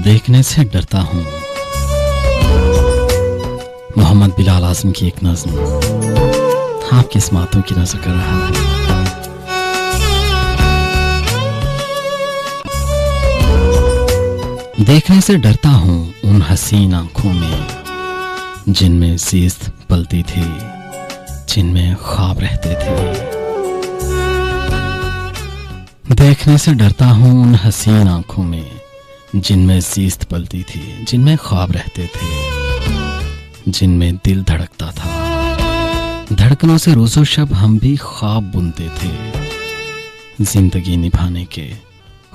देखने से डरता हूँ। मोहम्मद बिलाल आज़म की एक नज़्म आपकी स्मातों की नजर कर रहा है। देखने से डरता हूँ उन हसीन आंखों में जिनमें ज़ीस्त पलती थी, जिनमें ख्वाब रहते थे। देखने से डरता हूँ उन हसीन आंखों में जिनमें ज़ीस्त पलती थी, जिनमें ख्वाब रहते थे, जिनमें दिल धड़कता था। धड़कनों से रोज़ो शब हम भी ख्वाब बुनते थे, जिंदगी निभाने के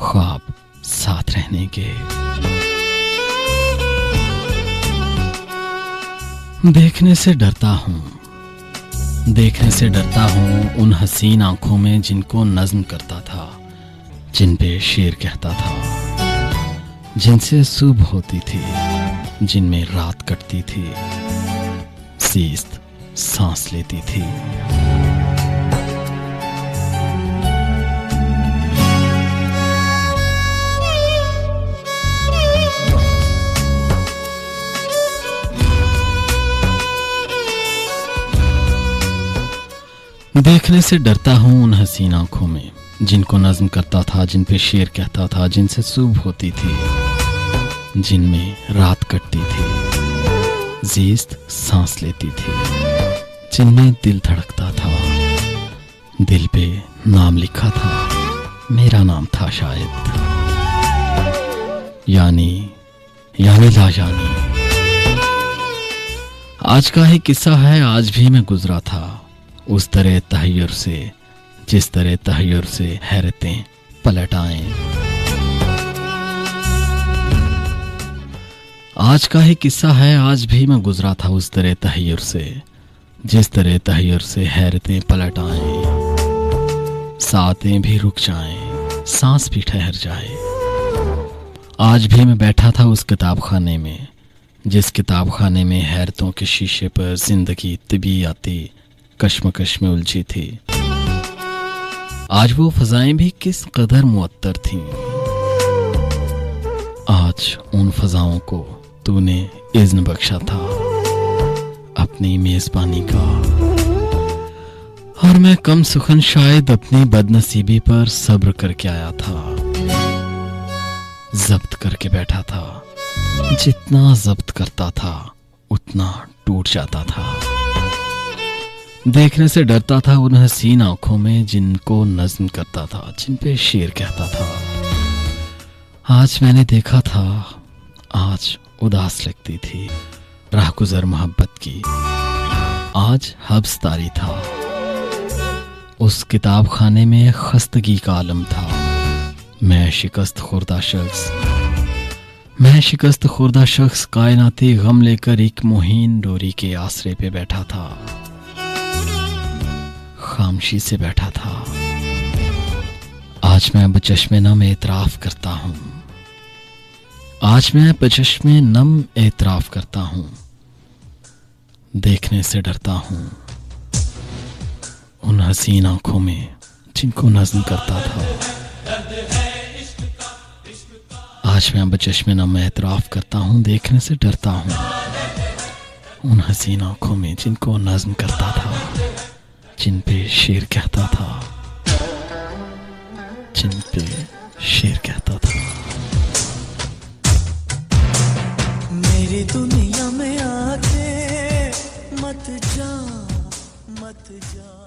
ख्वाब, साथ रहने के। देखने से डरता हूँ, देखने से डरता हूँ उन हसीन आंखों में जिनको नज़्म करता था, जिन पे शेर कहता था, जिनसे सुबह होती थी, जिनमें रात कटती थी, ज़ीस्त सांस लेती थी। देखने से डरता हूँ उन हसीन आंखों में जिनको नज़्म करता था, जिन पे शेर कहता था, जिनसे सुबह होती थी, जिनमें रात कटती थी, ज़ीस्त सांस लेती थी, जिनमें दिल धड़कता था। दिल पे नाम लिखा था, मेरा नाम था शायद, यानी लाजानी। आज का ही किस्सा है, आज भी मैं गुजरा था उस तरह तहय्युर से, जिस तरह तहय्युर से हैरतें पलट आएं। आज का ही किस्सा है, आज भी मैं गुजरा था उस तरह तहय्युर से, जिस तरह तहय्युर से हैरतें पलट आएं। सातें भी रुक जाएं, सांस भी ठहर जाए। आज भी मैं बैठा था उस किताब खाने में, जिस किताब खाने में हैरतों के शीशे पर जिंदगी तबीयती कश्मकश में उलझी थी। आज वो फजाएं भी किस कदर मुअत्तर थीं। आज उन फजाओं को तूने इज़्न बख्शा था अपनी मेजबानी का, और मैं कम सुखन शायद अपनी बदनसीबी पर सब्र करके आया था। जब्त करके बैठा था, जितना जब्त करता था उतना टूट जाता था। देखने से डरता था उन हसीन आंखों में जिनको नज़्म करता था, जिन पे शेर कहता था। आज मैंने देखा था, आज उदास लगती थी राहगुज़र मोहब्बत की, आज हब्स तारी था। उस किताब खाने में खस्तगी का आलम था। मैं शिकस्त खुर्दा शख्स कायनाती गम लेकर एक मुहीन डोरी के आसरे पे बैठा था, खामोशी से बैठा था। आज मैं बचश्मे नम एतराफ़ करता हूँ, आज मैं बचश्मे नम एतराफ़ करता हूँ। देखने से डरता हूँ उन हसीन आंखों में जिनको नज़्म करता था। आज मैं बचश्मे नम एतराफ़ करता हूँ। देखने से डरता हूँ उन हसीन आंखों में जिनको नज़्म करता था, जिन पे शेर कहता था, जिन पे शेर कहता था। मेरी दुनिया में आके मत जा, मत जा।